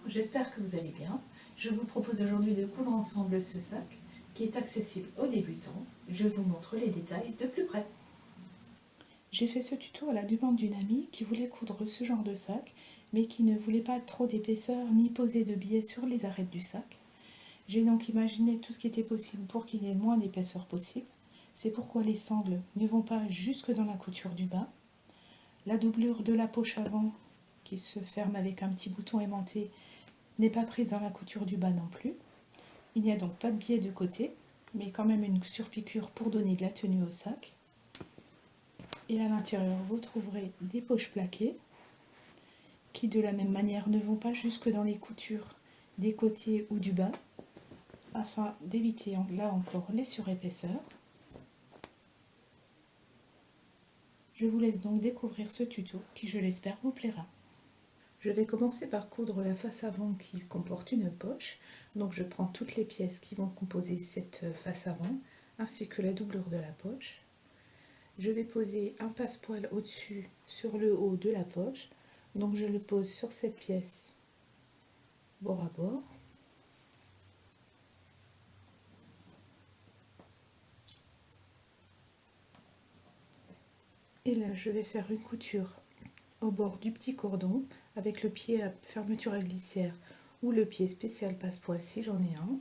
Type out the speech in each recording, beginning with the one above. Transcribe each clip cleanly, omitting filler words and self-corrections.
j'espère que vous allez bien. Je vous propose aujourd'hui de coudre ensemble ce sac qui est accessible aux débutants. Je vous montre les détails de plus près. J'ai fait ce tuto à la demande d'une amie qui voulait coudre ce genre de sac, mais qui ne voulait pas trop d'épaisseur ni poser de biais sur les arêtes du sac. J'ai donc imaginé tout ce qui était possible pour qu'il y ait le moins d'épaisseur possible. C'est pourquoi les sangles ne vont pas jusque dans la couture du bas. La doublure de la poche avant, qui se ferme avec un petit bouton aimanté, n'est pas prise dans la couture du bas non plus. Il n'y a donc pas de biais de côté, mais quand même une surpiqûre pour donner de la tenue au sac. Et à l'intérieur, vous trouverez des poches plaquées qui, de la même manière, ne vont pas jusque dans les coutures des côtés ou du bas, afin d'éviter là encore les surépaisseurs. Je vous laisse donc découvrir ce tuto qui, je l'espère, vous plaira. Je vais commencer par coudre la face avant qui comporte une poche. Donc je prends toutes les pièces qui vont composer cette face avant, ainsi que la doublure de la poche. Je vais poser un passepoil au-dessus sur le haut de la poche. Donc je le pose sur cette pièce, bord à bord. Et là, je vais faire une couture au bord du petit cordon avec le pied à fermeture à glissière ou le pied spécial passepoil si j'en ai un.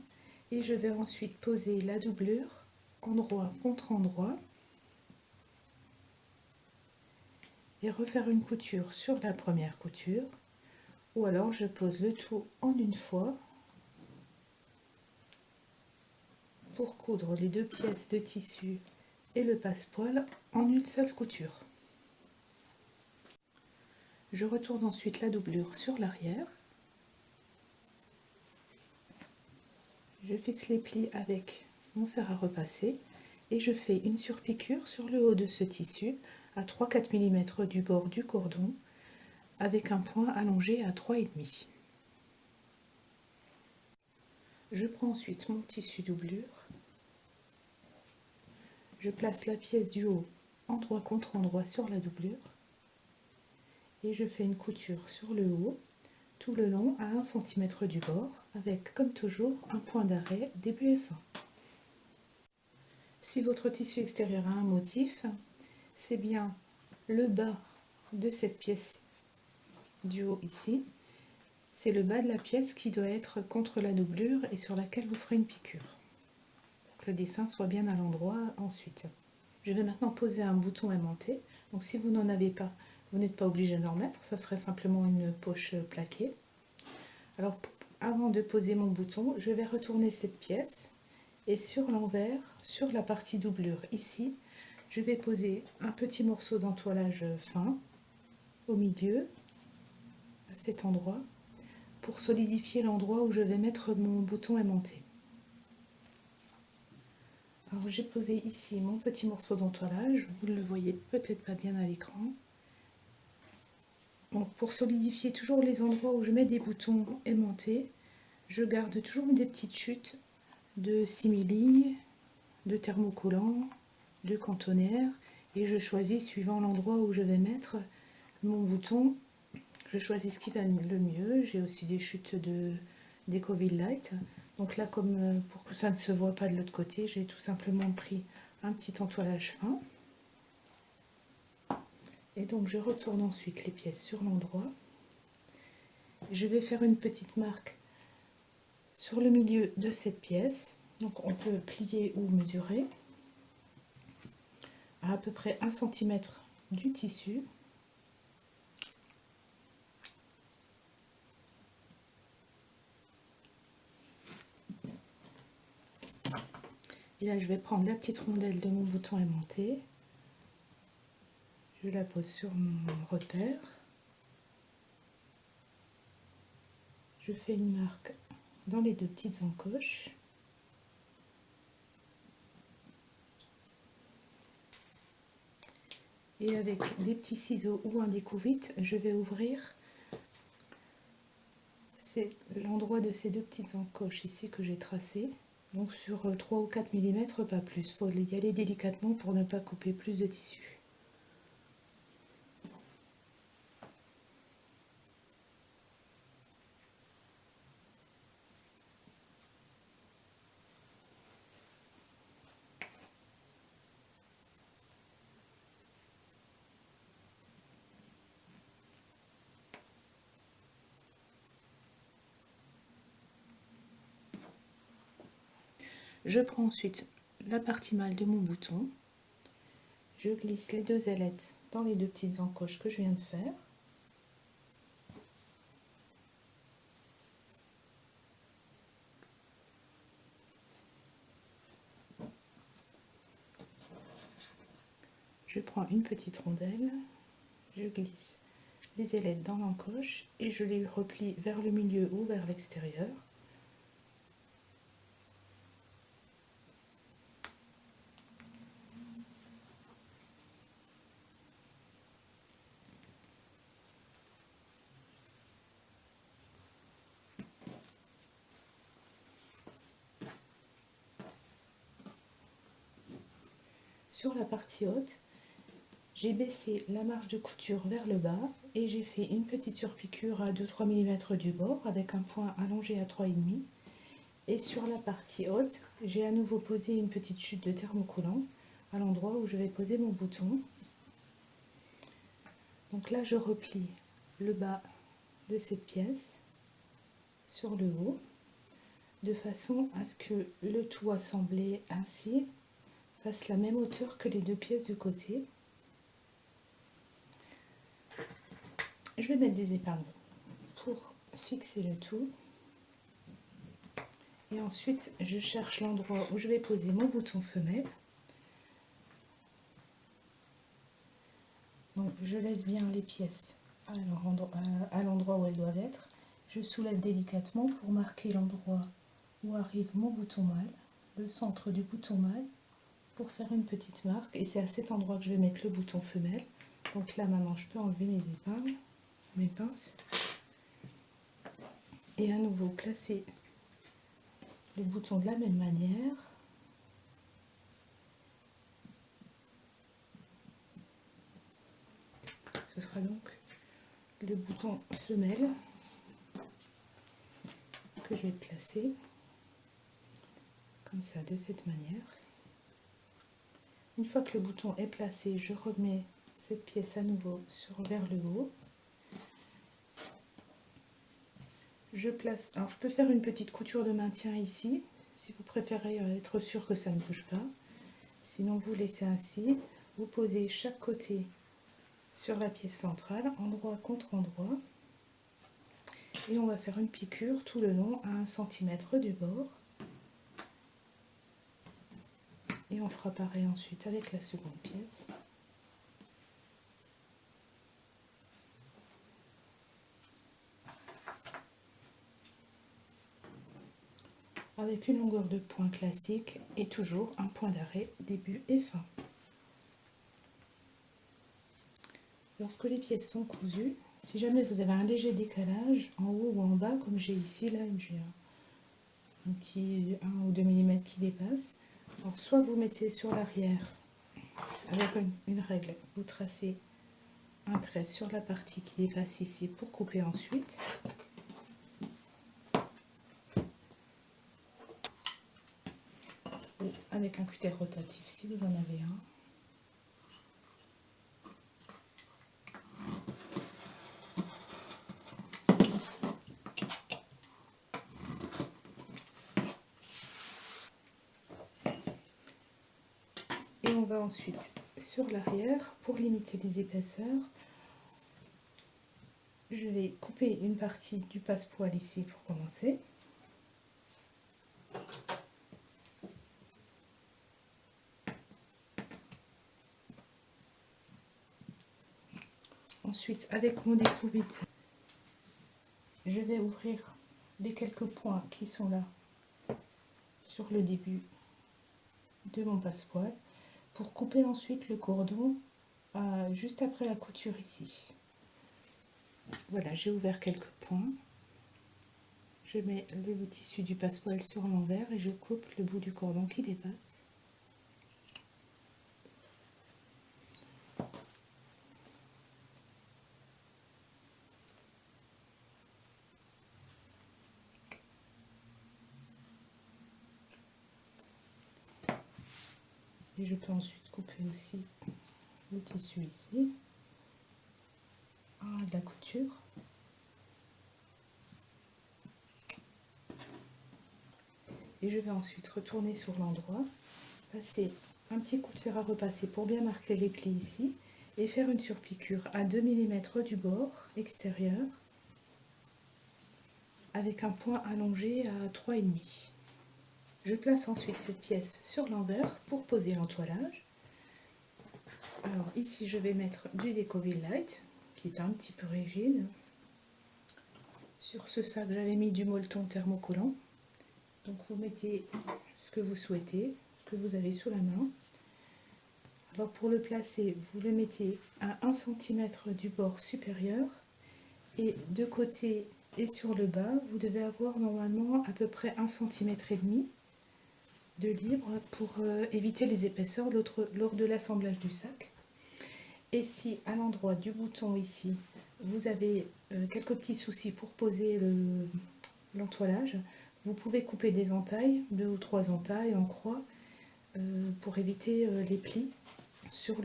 Et je vais ensuite poser la doublure endroit contre endroit et refaire une couture sur la première couture, ou alors je pose le tout en une fois pour coudre les deux pièces de tissu et le passepoil en une seule couture. Je retourne ensuite la doublure sur l'arrière. Je fixe les plis avec mon fer à repasser et je fais une surpiqûre sur le haut de ce tissu à 3-4 mm du bord du cordon avec un point allongé à 3,5. Je prends ensuite mon tissu doublure. Je place la pièce du haut endroit contre endroit sur la doublure et je fais une couture sur le haut tout le long à 1 cm du bord avec comme toujours un point d'arrêt début et fin. Si votre tissu extérieur a un motif, c'est bien le bas de cette pièce du haut ici. C'est le bas de la pièce qui doit être contre la doublure et sur laquelle vous ferez une piqûre. Pour que le dessin soit bien à l'endroit ensuite. Je vais maintenant poser un bouton aimanté. Donc si vous n'en avez pas, vous n'êtes pas obligé d'en mettre, ça ferait simplement une poche plaquée. Alors avant de poser mon bouton, je vais retourner cette pièce et sur l'envers, sur la partie doublure ici, je vais poser un petit morceau d'entoilage fin au milieu, à cet endroit, pour solidifier l'endroit où je vais mettre mon bouton aimanté. Alors j'ai posé ici mon petit morceau d'entoilage, vous ne le voyez peut-être pas bien à l'écran. Donc pour solidifier toujours les endroits où je mets des boutons aimantés, je garde toujours des petites chutes de simili, de thermocollant, de cantonnière, et je choisis suivant l'endroit où je vais mettre mon bouton, je choisis ce qui va le mieux. J'ai aussi des chutes d'Ecoville Light. Donc là, comme pour que ça ne se voit pas de l'autre côté, j'ai tout simplement pris un petit entoilage fin. Et donc je retourne ensuite les pièces sur l'endroit. Je vais faire une petite marque sur le milieu de cette pièce. Donc on peut plier ou mesurer à peu près 1 cm du tissu. Et là, je vais prendre la petite rondelle de mon bouton aimanté. Je la pose sur mon repère. Je fais une marque dans les deux petites encoches. Et avec des petits ciseaux ou un découvite, je vais ouvrir l'endroit de ces deux petites encoches ici que j'ai tracé. Donc sur 3 ou 4 mm, pas plus. Il faut y aller délicatement pour ne pas couper plus de tissu. Je prends ensuite la partie mâle de mon bouton, je glisse les deux ailettes dans les deux petites encoches que je viens de faire. Je prends une petite rondelle, je glisse les ailettes dans l'encoche et je les replie vers le milieu ou vers l'extérieur. Sur la partie haute, j'ai baissé la marge de couture vers le bas et j'ai fait une petite surpiqûre à 2-3 mm du bord avec un point allongé à 3,5. Et sur la partie haute, j'ai à nouveau posé une petite chute de thermocollant à l'endroit où je vais poser mon bouton. Donc là, je replie le bas de cette pièce sur le haut, de façon à ce que le tout assemblé ainsi fasse la même hauteur que les deux pièces de côté. Je vais mettre des épingles pour fixer le tout. Et ensuite, je cherche l'endroit où je vais poser mon bouton femelle. Donc, je laisse bien les pièces à l'endroit où elles doivent être. Je soulève délicatement pour marquer l'endroit où arrive mon bouton mâle, le centre du bouton mâle, pour faire une petite marque. Et c'est à cet endroit que je vais mettre le bouton femelle. Donc là, maintenant, je peux enlever mes épingles, mes pinces. Et à nouveau, placer le bouton de la même manière. Ce sera donc le bouton femelle que je vais placer comme ça, de cette manière. Une fois que le bouton est placé, je remets cette pièce à nouveau vers le haut. Je place, alors je peux faire une petite couture de maintien ici, si vous préférez être sûr que ça ne bouge pas. Sinon, vous laissez ainsi. Vous posez chaque côté sur la pièce centrale, endroit contre endroit. Et on va faire une piqûre tout le long à 1 cm du bord. Et on fera pareil ensuite avec la seconde pièce. Avec une longueur de point classique et toujours un point d'arrêt début et fin. Lorsque les pièces sont cousues, si jamais vous avez un léger décalage en haut ou en bas, comme j'ai ici, là j'ai un petit 1 ou 2 mm qui dépasse, alors soit vous mettez sur l'arrière avec une règle, vous tracez un trait sur la partie qui dépasse ici pour couper ensuite. Ou avec un cutter rotatif si vous en avez un. Et on va ensuite sur l'arrière pour limiter les épaisseurs. Je vais couper une partie du passepoil ici pour commencer. Ensuite, avec mon découvite, je vais ouvrir les quelques points qui sont là sur le début de mon passepoil pour couper ensuite le cordon juste après la couture ici. Voilà, j'ai ouvert quelques points. Je mets le tissu du passepoil sur l'envers et je coupe le bout du cordon qui dépasse. Et je peux ensuite couper aussi le tissu ici de la couture. Et je vais ensuite retourner sur l'endroit, passer un petit coup de fer à repasser pour bien marquer les plis ici et faire une surpiqûre à 2 mm du bord extérieur avec un point allongé à 3,5. Je place ensuite cette pièce sur l'envers pour poser l'entoilage. Alors ici je vais mettre du Decovil Light qui est un petit peu rigide. Sur ce sac j'avais mis du molleton thermocollant. Donc vous mettez ce que vous souhaitez, ce que vous avez sous la main. Alors pour le placer, vous le mettez à 1 cm du bord supérieur et de côté et sur le bas, vous devez avoir normalement à peu près 1,5 cm de libre pour éviter les épaisseurs lors de l'assemblage du sac. Et si à l'endroit du bouton ici, vous avez quelques petits soucis pour poser l'entoilage, vous pouvez couper des entailles, 2 ou 3 entailles en croix, pour éviter les plis sur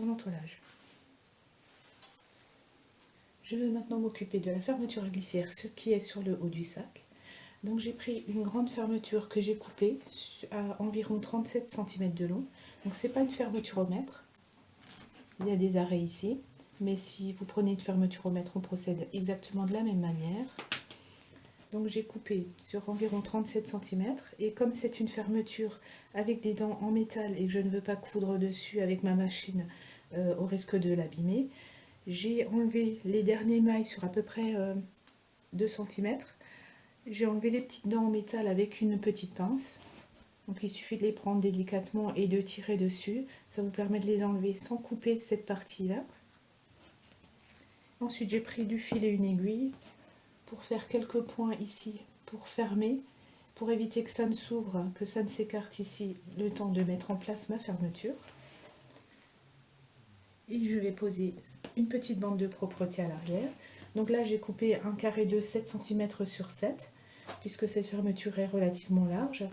l'entoilage. Je vais maintenant m'occuper de la fermeture à glissière, ce qui est sur le haut du sac. Donc j'ai pris une grande fermeture que j'ai coupée à environ 37 cm de long. Donc c'est pas une fermeture au mètre, il y a des arrêts ici, mais si vous prenez une fermeture au mètre, on procède exactement de la même manière. Donc j'ai coupé sur environ 37 cm et comme c'est une fermeture avec des dents en métal et que je ne veux pas coudre dessus avec ma machine au risque de l'abîmer, j'ai enlevé les derniers mailles sur à peu près 2 cm. J'ai enlevé les petites dents en métal avec une petite pince. Donc il suffit de les prendre délicatement et de tirer dessus. Ça vous permet de les enlever sans couper cette partie-là. Ensuite j'ai pris du fil et une aiguille pour faire quelques points ici pour fermer, pour éviter que ça ne s'ouvre, que ça ne s'écarte ici, le temps de mettre en place ma fermeture. Et je vais poser une petite bande de propreté à l'arrière. Donc là j'ai coupé un carré de 7 cm sur 7, puisque cette fermeture est relativement large.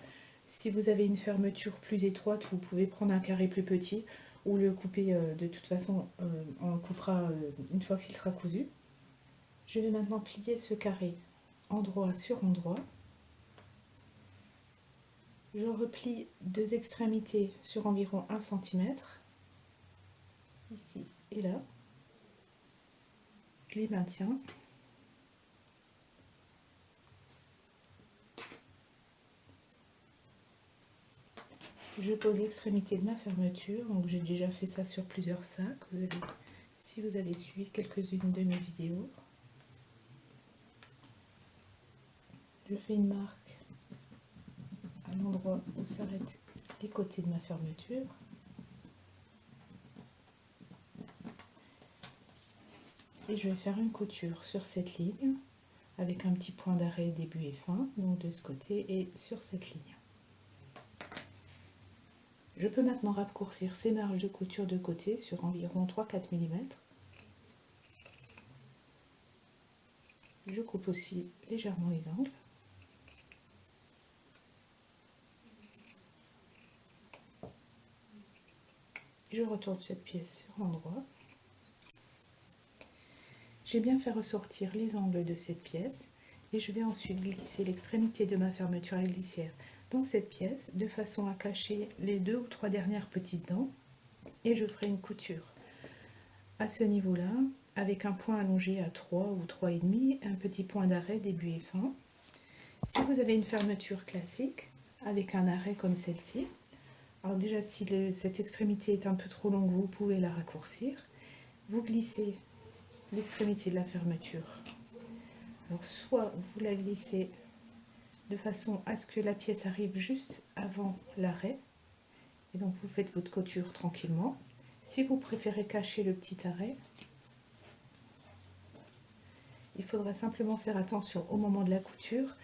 Si vous avez une fermeture plus étroite, vous pouvez prendre un carré plus petit ou le couper de toute façon, on le coupera une fois qu'il sera cousu. Je vais maintenant plier ce carré endroit sur endroit. Je replie deux extrémités sur environ 1 cm, ici et là. Je les maintiens. Je pose l'extrémité de ma fermeture, donc j'ai déjà fait ça sur plusieurs sacs. Si vous avez suivi quelques-unes de mes vidéos. Je fais une marque à l'endroit où s'arrêtent les côtés de ma fermeture. Et je vais faire une couture sur cette ligne avec un petit point d'arrêt début et fin, donc de ce côté et sur cette ligne. Je peux maintenant raccourcir ces marges de couture de côté sur environ 3-4 mm. Je coupe aussi légèrement les angles. Je retourne cette pièce sur l'endroit. J'ai bien fait ressortir les angles de cette pièce et je vais ensuite glisser l'extrémité de ma fermeture à glissière dans cette pièce de façon à cacher les 2 ou 3 dernières petites dents et je ferai une couture à ce niveau-là avec un point allongé à 3 ou 3,5 et un petit point d'arrêt début et fin. Si vous avez une fermeture classique avec un arrêt comme celle-ci, alors déjà si cette extrémité est un peu trop longue, vous pouvez la raccourcir. Vous glissez l'extrémité de la fermeture. Alors soit vous la glissez de façon à ce que la pièce arrive juste avant l'arrêt, et donc vous faites votre couture tranquillement. Si vous préférez cacher le petit arrêt, il faudra simplement faire attention au moment de la couture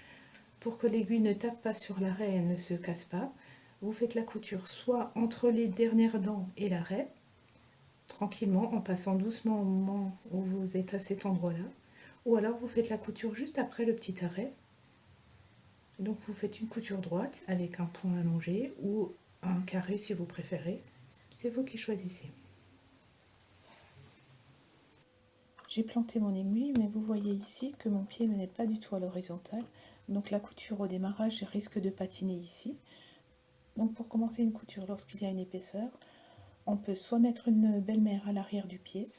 pour que l'aiguille ne tape pas sur l'arrêt et ne se casse pas. Vous faites la couture soit entre les dernières dents et l'arrêt, tranquillement en passant doucement au moment où vous êtes à cet endroit-là, ou alors vous faites la couture juste après le petit arrêt. Donc vous faites une couture droite avec un point allongé ou un carré si vous préférez, c'est vous qui choisissez. J'ai planté mon aiguille, mais vous voyez ici que mon pied n'est pas du tout à l'horizontale, Donc la couture au démarrage risque de patiner ici. Donc pour commencer une couture lorsqu'il y a une épaisseur, on peut soit mettre une belle-mère à l'arrière du pied,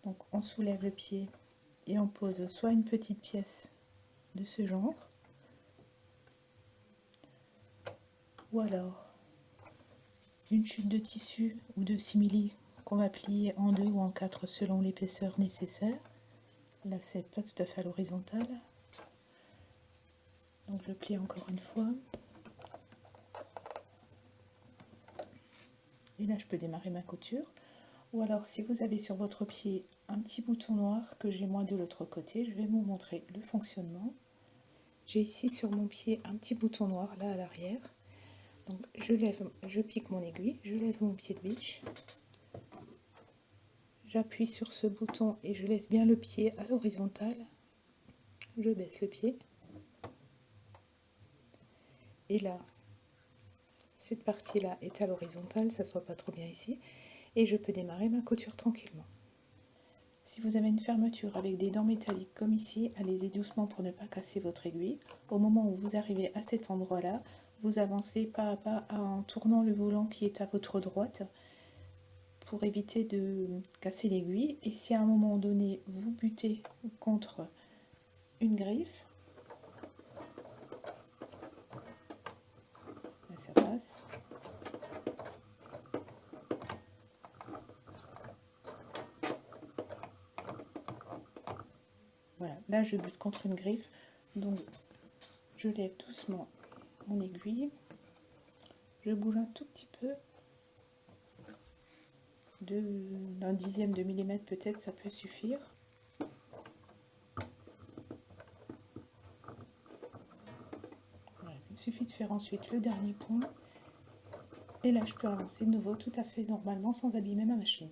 donc on soulève le pied et on pose soit une petite pièce de ce genre, ou alors une chute de tissu ou de simili qu'on va plier en 2 ou en 4 selon l'épaisseur nécessaire. Là c'est pas tout à fait à l'horizontale, donc je plie encore une fois. Et là je peux démarrer ma couture. Ou alors si vous avez sur votre pied un petit bouton noir que j'ai moi de l'autre côté, je vais vous montrer le fonctionnement. J'ai ici sur mon pied un petit bouton noir là à l'arrière. Donc je pique mon aiguille, je lève mon pied de biche. J'appuie sur ce bouton et je laisse bien le pied à l'horizontale. Je baisse le pied. Et là, cette partie-là est à l'horizontale, ça ne se voit pas trop bien ici. Et je peux démarrer ma couture tranquillement. Si vous avez une fermeture avec des dents métalliques comme ici, allez-y doucement pour ne pas casser votre aiguille. Au moment où vous arrivez à cet endroit-là, vous avancez pas à pas en tournant le volant qui est à votre droite pour éviter de casser l'aiguille. Et si à un moment donné vous butez contre une griffe, là ça passe. Voilà, là je bute contre une griffe, donc je lève doucement mon aiguille, je bouge un tout petit peu, d'un dixième de millimètre peut-être, ça peut suffire. Voilà, il suffit de faire ensuite le dernier point, et là je peux avancer de nouveau tout à fait normalement sans abîmer ma machine.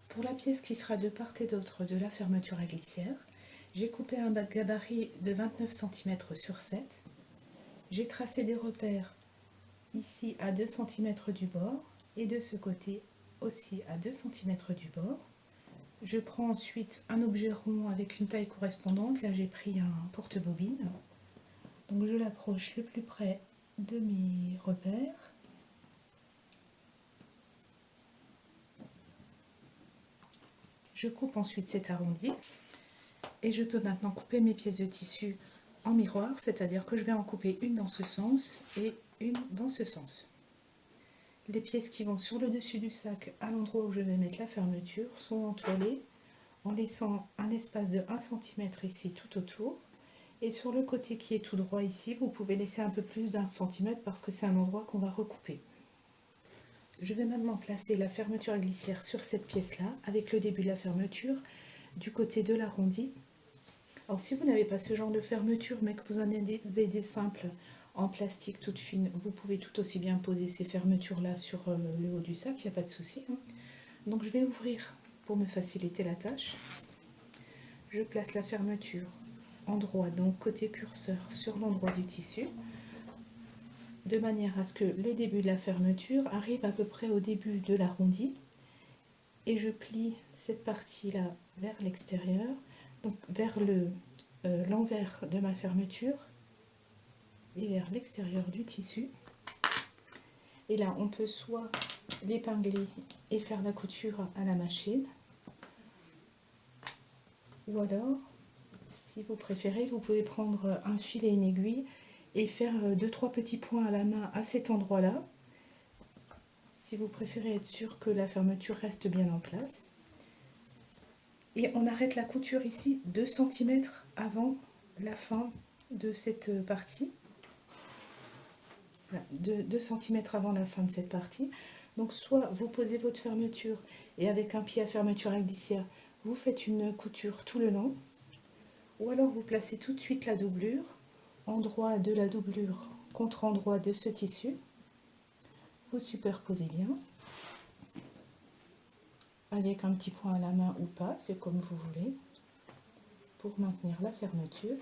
Pour la pièce qui sera de part et d'autre de la fermeture à glissière, j'ai coupé un gabarit de 29 cm sur 7. J'ai tracé des repères ici à 2 cm du bord et de ce côté aussi à 2 cm du bord. Je prends ensuite un objet rond avec une taille correspondante. Là j'ai pris un porte-bobine. Donc je l'approche le plus près de mes repères. Je coupe ensuite cet arrondi et je peux maintenant couper mes pièces de tissu en miroir, c'est-à-dire que je vais en couper une dans ce sens et une dans ce sens. Les pièces qui vont sur le dessus du sac à l'endroit où je vais mettre la fermeture sont entoilées en laissant un espace de 1 cm ici tout autour. Et sur le côté qui est tout droit ici, vous pouvez laisser un peu plus d'1 cm parce que c'est un endroit qu'on va recouper. Je vais maintenant placer la fermeture à glissière sur cette pièce-là, avec le début de la fermeture du côté de l'arrondi. Alors si vous n'avez pas ce genre de fermeture, mais que vous en avez des simples en plastique toute fine, vous pouvez tout aussi bien poser ces fermetures-là sur le haut du sac, il n'y a pas de souci. Donc je vais ouvrir pour me faciliter la tâche. Je place la fermeture en droit, donc côté curseur, sur l'endroit du tissu, de manière à ce que le début de la fermeture arrive à peu près au début de l'arrondi, et je plie cette partie-là vers l'extérieur, donc vers l'envers de ma fermeture et vers l'extérieur du tissu. Et là, on peut soit l'épingler et faire la couture à la machine, ou alors, si vous préférez, vous pouvez prendre un fil et une aiguille et faire 2-3 petits points à la main à cet endroit-là, si vous préférez être sûr que la fermeture reste bien en place. Et on arrête la couture ici 2 cm avant la fin de cette partie. Voilà, 2 cm avant la fin de cette partie. Donc soit vous posez votre fermeture et avec un pied à fermeture à glissière, vous faites une couture tout le long. Ou alors vous placez tout de suite la doublure, endroit de la doublure contre endroit de ce tissu. Vous superposez bien, avec un petit point à la main ou pas, c'est comme vous voulez, pour maintenir la fermeture.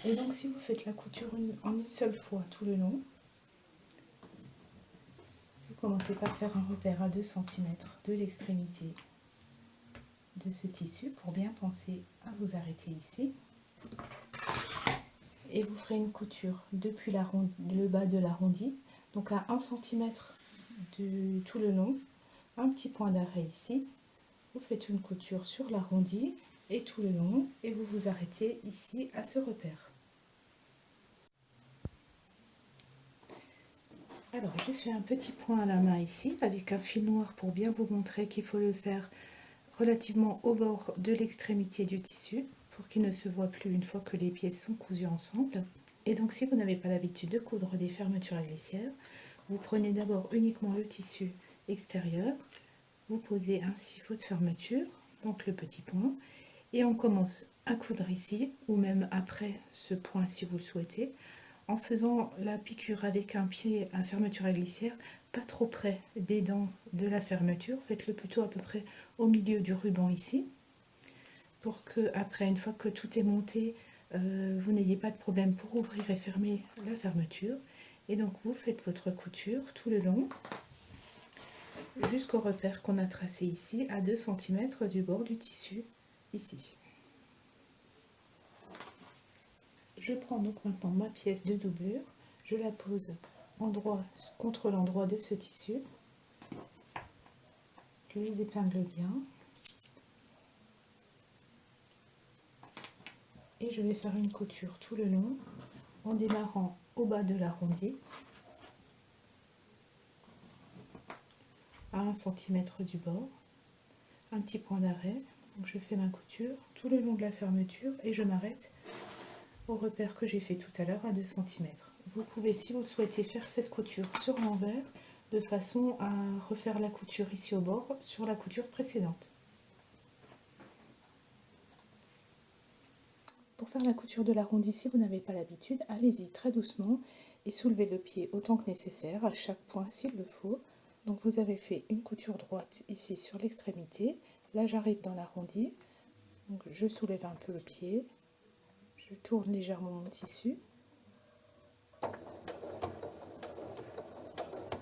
Et donc si vous faites la couture en une seule fois tout le long, vous commencez par faire un repère à 2 cm de l'extrémité de de ce tissu pour bien penser à vous arrêter ici. Et vous ferez une couture depuis le bas de l'arrondi, donc à 1 cm de tout le long, un petit point d'arrêt ici. Vous faites une couture sur l'arrondi et tout le long et vous vous arrêtez ici à ce repère. Alors j'ai fait un petit point à la main ici avec un fil noir pour bien vous montrer qu'il faut le faire relativement au bord de l'extrémité du tissu pour qu'il ne se voit plus une fois que les pièces sont cousues ensemble. Et donc si vous n'avez pas l'habitude de coudre des fermetures à glissière, vous prenez d'abord uniquement le tissu extérieur, vous posez ainsi votre fermeture, donc le petit point, et on commence à coudre ici, ou même après ce point si vous le souhaitez, en faisant la piqûre avec un pied à fermeture à glissière, pas trop près des dents de la fermeture, faites-le plutôt à peu près au milieu du ruban ici, pour que après, une fois que tout est monté, vous n'ayez pas de problème pour ouvrir et fermer la fermeture. Et donc vous faites votre couture tout le long, jusqu'au repère qu'on a tracé ici, à 2 cm du bord du tissu, ici. Je prends donc maintenant ma pièce de doublure, je la pose contre l'endroit de ce tissu, je les épingle bien, et je vais faire une couture tout le long, en démarrant au bas de l'arrondi, à 1 cm du bord, un petit point d'arrêt, donc je fais ma couture tout le long de la fermeture et je m'arrête au repère que j'ai fait tout à l'heure à 2 cm. Vous pouvez, si vous souhaitez, faire cette couture sur l'envers de façon à refaire la couture ici au bord sur la couture précédente. Pour faire la couture de l'arrondi, si vous n'avez pas l'habitude, allez-y très doucement et soulevez le pied autant que nécessaire à chaque point s'il le faut. Donc vous avez fait une couture droite ici sur l'extrémité, là j'arrive dans l'arrondi, donc je soulève un peu le pied, je tourne légèrement mon tissu,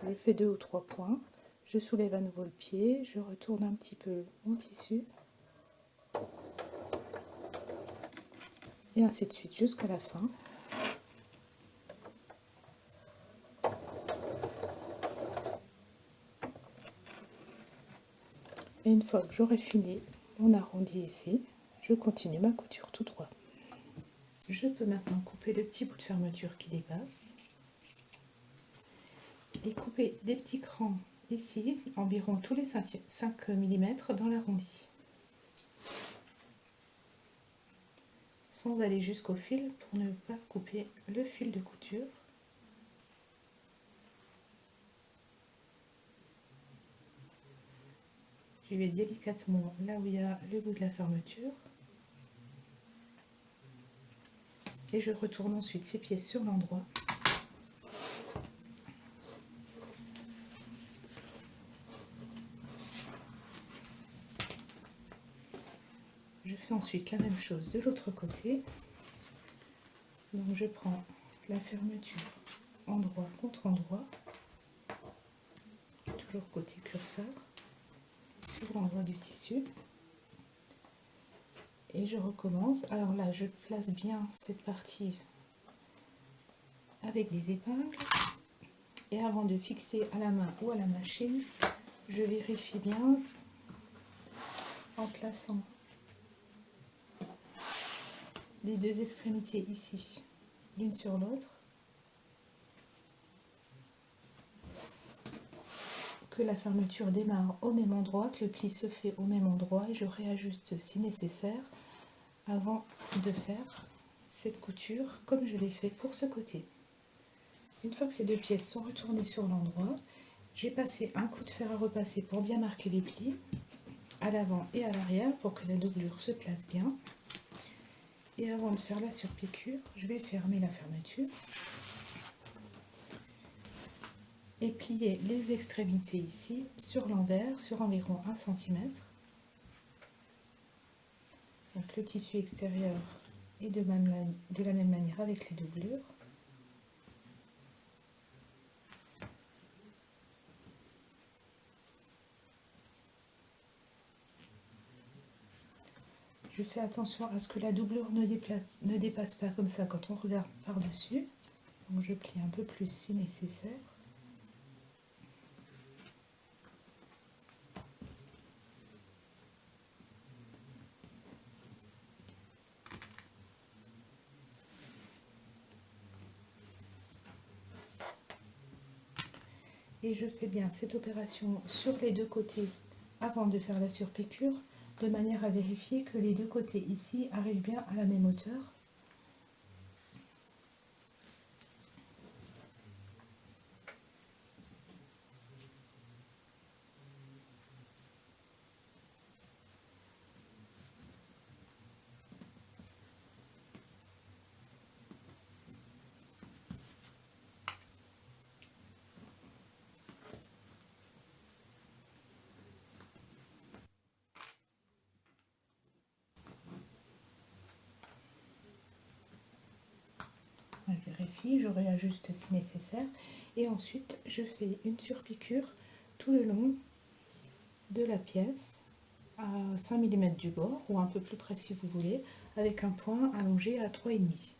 je fais 2 ou 3 points, je soulève à nouveau le pied, je retourne un petit peu mon tissu, et ainsi de suite jusqu'à la fin. Et une fois que j'aurai fini mon arrondi ici, je continue ma couture tout droit. Je peux maintenant couper le petit bout de fermeture qui dépasse et couper des petits crans ici, environ tous les 5 mm dans l'arrondi, sans aller jusqu'au fil pour ne pas couper le fil de couture. Je vais délicatement là où il y a le bout de la fermeture et je retourne ensuite ces pièces sur l'endroit. Je fais ensuite la même chose de l'autre côté. Donc je prends la fermeture endroit contre endroit, toujours côté curseur, sur l'endroit du tissu. Et je recommence. Alors là, je place bien cette partie avec des épingles. Et avant de fixer à la main ou à la machine, je vérifie bien en plaçant les deux extrémités ici, l'une sur l'autre, que la fermeture démarre au même endroit, que le pli se fait au même endroit, et je réajuste si nécessaire avant de faire cette couture comme je l'ai fait pour ce côté. Une fois que ces deux pièces sont retournées sur l'endroit, j'ai passé un coup de fer à repasser pour bien marquer les plis à l'avant et à l'arrière pour que la doublure se place bien. Et avant de faire la surpiqûre, je vais fermer la fermeture et plier les extrémités ici sur l'envers sur environ 1 cm. Donc le tissu extérieur est de la même manière avec les doublures. Je fais attention à ce que la doublure ne dépasse pas comme ça quand on regarde par-dessus. Donc je plie un peu plus si nécessaire. Et je fais bien cette opération sur les deux côtés avant de faire la surpiqûre, de manière à vérifier que les deux côtés ici arrivent bien à la même hauteur. Je vérifie, je réajuste si nécessaire. Et ensuite, je fais une surpiqûre tout le long de la pièce à 5 mm du bord, ou un peu plus près si vous voulez, avec un point allongé à 3,5.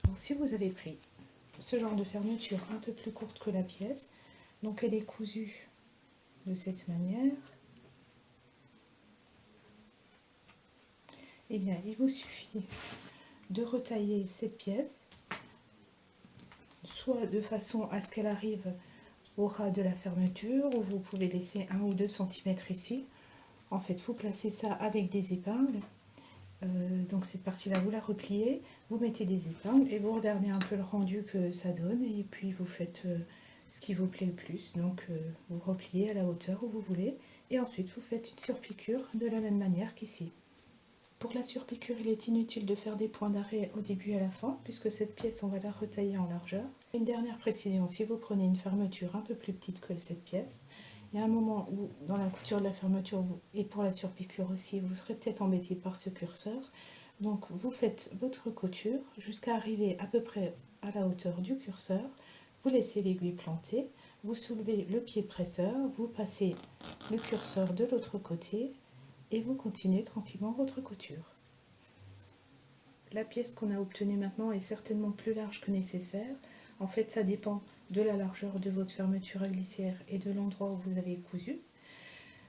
Alors si vous avez pris ce genre de fermeture un peu plus courte que la pièce, donc elle est cousue de cette manière, et bien il vous suffit de retailler cette pièce, soit de façon à ce qu'elle arrive au ras de la fermeture, ou vous pouvez laisser 1 ou 2 cm ici. En fait, vous placez ça avec des épingles. Donc cette partie-là, vous la repliez, vous mettez des épingles et vous regardez un peu le rendu que ça donne, et puis vous faites ce qui vous plaît le plus. Donc vous repliez à la hauteur où vous voulez, et ensuite vous faites une surpiqûre de la même manière qu'ici. Pour la surpiqûre, il est inutile de faire des points d'arrêt au début et à la fin, puisque cette pièce, on va la retailler en largeur. Une dernière précision, si vous prenez une fermeture un peu plus petite que cette pièce, il y a un moment où, dans la couture de la fermeture, et pour la surpiqûre aussi, vous serez peut-être embêté par ce curseur. Donc vous faites votre couture jusqu'à arriver à peu près à la hauteur du curseur, vous laissez l'aiguille plantée, vous soulevez le pied presseur, vous passez le curseur de l'autre côté, et vous continuez tranquillement votre couture. La pièce qu'on a obtenue maintenant est certainement plus large que nécessaire. En fait, ça dépend de la largeur de votre fermeture à glissière et de l'endroit où vous avez cousu.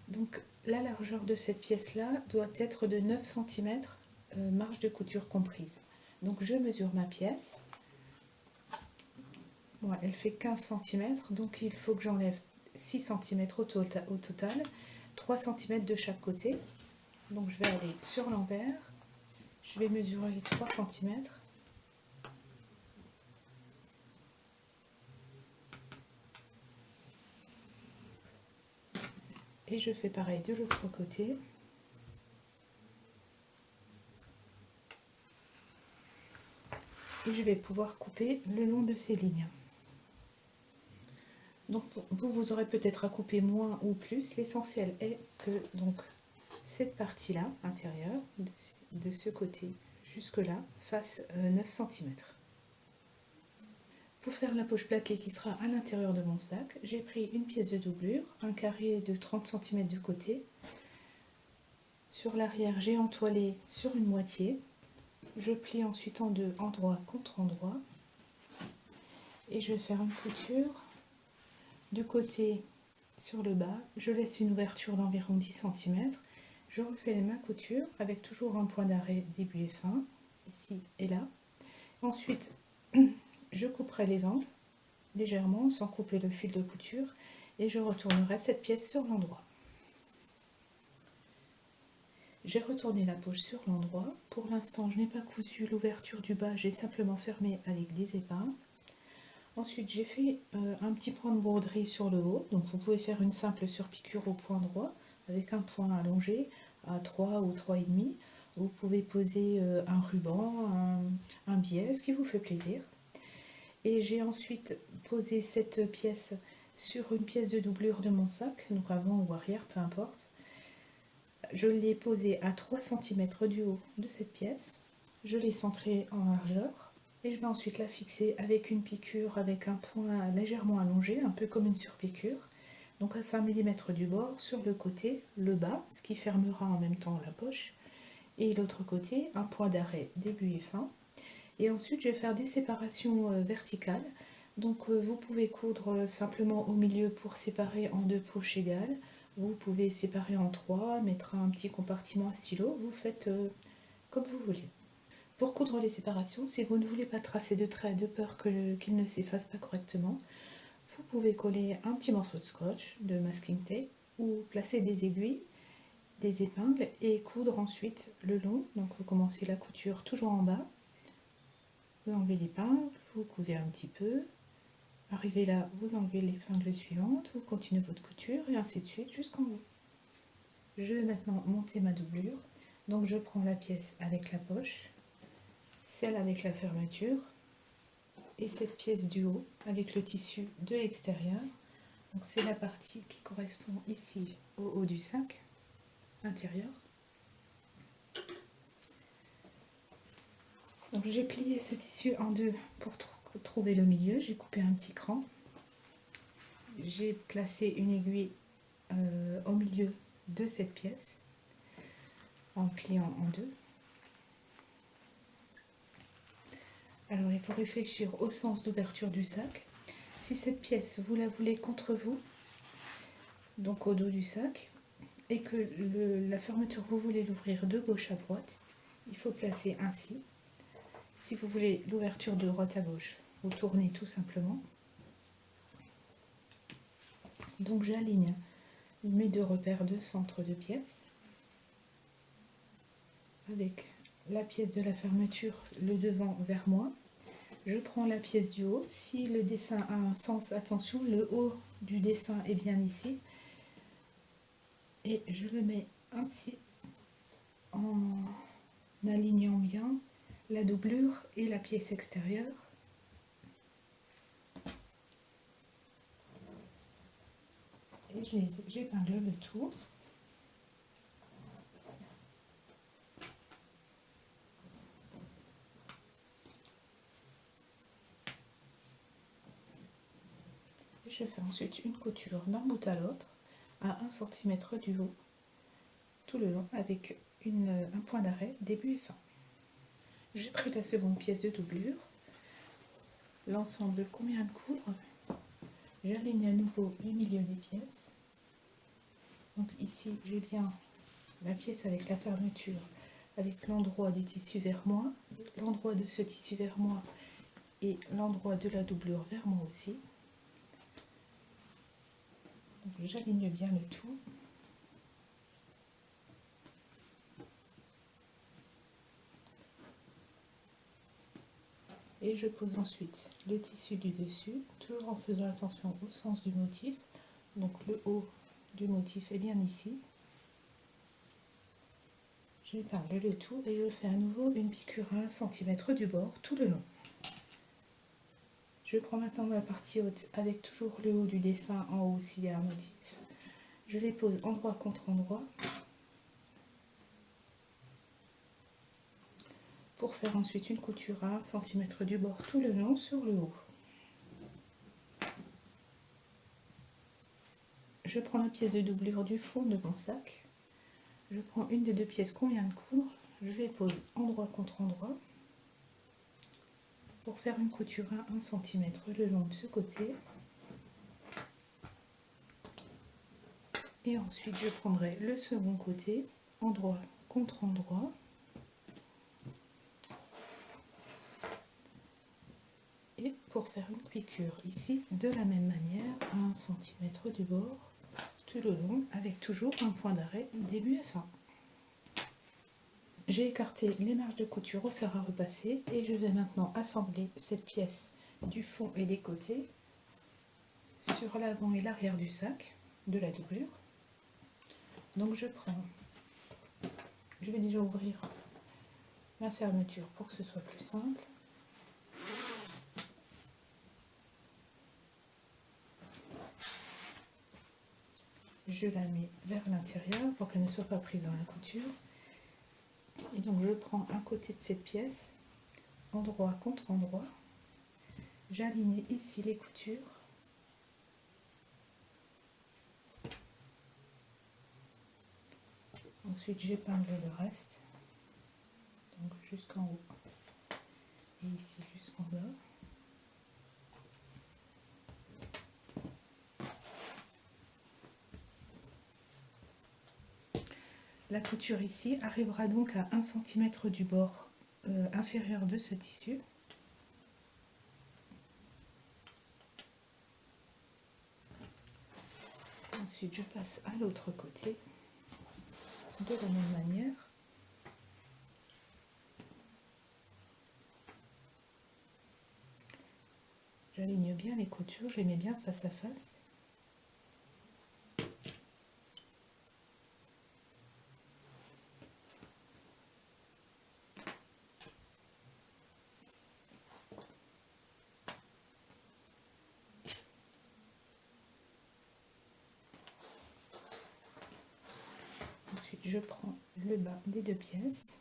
Donc la largeur de cette pièce-là doit être de 9 cm, marge de couture comprise. Donc je mesure ma pièce. Bon, elle fait 15 cm, donc il faut que j'enlève 6 cm au total, 3 cm de chaque côté. Donc je vais aller sur l'envers, je vais mesurer 3 cm. Et je fais pareil de l'autre côté. Et je vais pouvoir couper le long de ces lignes. Donc vous aurez peut-être à couper moins ou plus. L'essentiel est que donc cette partie-là, intérieure, de ce côté jusque-là, fasse 9 cm. Pour faire la poche plaquée qui sera à l'intérieur de mon sac, j'ai pris une pièce de doublure, un carré de 30 cm de côté. Sur l'arrière, j'ai entoilé sur une moitié. Je plie ensuite en deux, endroit contre endroit. Et je vais faire une couture du côté sur le bas. Je laisse une ouverture d'environ 10 cm. Je refais ma couture avec toujours un point d'arrêt début et fin, ici et là. Ensuite, je couperai les angles légèrement sans couper le fil de couture et je retournerai cette pièce sur l'endroit. J'ai retourné la poche sur l'endroit. Pour l'instant, je n'ai pas cousu l'ouverture du bas, j'ai simplement fermé avec des épingles. Ensuite, j'ai fait un petit point de broderie sur le haut. Donc, vous pouvez faire une simple surpiqûre au point droit avec un point allongé à 3 ou 3,5. Vous pouvez poser un ruban, un biais, ce qui vous fait plaisir. Et j'ai ensuite posé cette pièce sur une pièce de doublure de mon sac, donc avant ou arrière, peu importe. Je l'ai posée à 3 cm du haut de cette pièce. Je l'ai centrée en largeur. Et je vais ensuite la fixer avec une piqûre avec un point légèrement allongé, un peu comme une surpiqûre. Donc à 5 mm du bord, sur le côté, le bas, ce qui fermera en même temps la poche. et l'autre côté, un point d'arrêt début et fin. Et ensuite, je vais faire des séparations verticales. Donc, vous pouvez coudre simplement au milieu pour séparer en 2 poches égales. Vous pouvez séparer en 3, mettre un petit compartiment à stylo. Vous faites comme vous voulez. Pour coudre les séparations, si vous ne voulez pas tracer de traits de peur qu'ils ne s'effacent pas correctement, vous pouvez coller un petit morceau de scotch, de masking tape, ou placer des aiguilles, des épingles et coudre ensuite le long. Donc vous commencez la couture toujours en bas. Vous enlevez l'épingle, vous cousez un petit peu, arrivez là, vous enlevez l'épingle suivante, vous continuez votre couture et ainsi de suite jusqu'en haut. Je vais maintenant monter ma doublure, donc je prends la pièce avec la poche, celle avec la fermeture et cette pièce du haut avec le tissu de l'extérieur. Donc c'est la partie qui correspond ici au haut du sac intérieur. Donc j'ai plié ce tissu en deux pour trouver le milieu, j'ai coupé un petit cran, j'ai placé une aiguille au milieu de cette pièce en pliant en deux. Alors il faut réfléchir au sens d'ouverture du sac. Si cette pièce vous la voulez contre vous, donc au dos du sac, et que la fermeture vous voulez l'ouvrir de gauche à droite, il faut placer ainsi. Si vous voulez l'ouverture de droite à gauche, vous tournez tout simplement. Donc j'aligne mes 2 repères de centre de pièce avec la pièce de la fermeture, le devant vers moi. Je prends la pièce du haut. Si le dessin a un sens, attention, le haut du dessin est bien ici. Et je le mets ainsi en alignant bien la doublure et la pièce extérieure. Et j'épingle le tout. Je fais ensuite une couture d'un bout à l'autre à 1 cm du haut, tout le long avec un point d'arrêt début et fin. J'ai pris la seconde pièce de doublure, l'ensemble convient de coudre. J'aligne à nouveau le milieu des pièces. Donc ici j'ai bien la pièce avec la fermeture, avec l'endroit du tissu vers moi, l'endroit de ce tissu vers moi et l'endroit de la doublure vers moi aussi. J'aligne bien le tout. Et je pose ensuite le tissu du dessus, toujours en faisant attention au sens du motif. Donc le haut du motif est bien ici. J'épingle le tout et je fais à nouveau une piqûre à 1 cm du bord tout le long. Je prends maintenant la partie haute avec toujours le haut du dessin en haut s'il y a un motif. Je les pose endroit contre endroit pour faire ensuite une couture à 1 cm du bord tout le long sur le haut. Je prends la pièce de doublure du fond de mon sac. Je prends une des 2 pièces qu'on vient de coudre. Je les pose endroit contre endroit pour faire une couture à 1 cm le long de ce côté. Et ensuite je prendrai le second côté, endroit contre endroit. Et pour faire une piqûre ici, de la même manière, à 1 cm du bord, tout le long, avec toujours un point d'arrêt début et fin. J'ai écarté les marges de couture au fer à repasser et je vais maintenant assembler cette pièce du fond et des côtés sur l'avant et l'arrière du sac de la doublure. Donc je vais déjà ouvrir la fermeture pour que ce soit plus simple. Je la mets vers l'intérieur pour qu'elle ne soit pas prise dans la couture. Et donc je prends un côté de cette pièce, endroit contre endroit. J'aligne ici les coutures. Ensuite j'épingle le reste. donc jusqu'en haut et ici jusqu'en bas. La couture ici arrivera donc à 1 cm du bord inférieur de ce tissu. Ensuite, je passe à l'autre côté de la même manière. J'aligne bien les coutures, je les mets bien face à face. Ensuite, je prends le bas des deux pièces.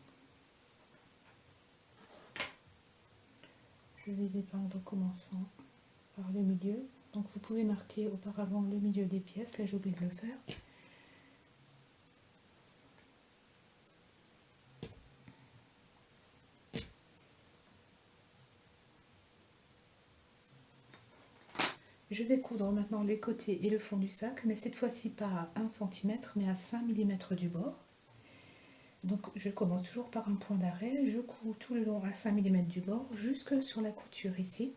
Je les épingle en commençant par le milieu. Donc vous pouvez marquer auparavant le milieu des pièces, là j'ai oublié de le faire. Je vais coudre maintenant les côtés et le fond du sac, mais cette fois-ci pas à 1 cm, mais à 5 mm du bord. Donc je commence toujours par un point d'arrêt, je couds tout le long à 5 mm du bord, jusque sur la couture ici.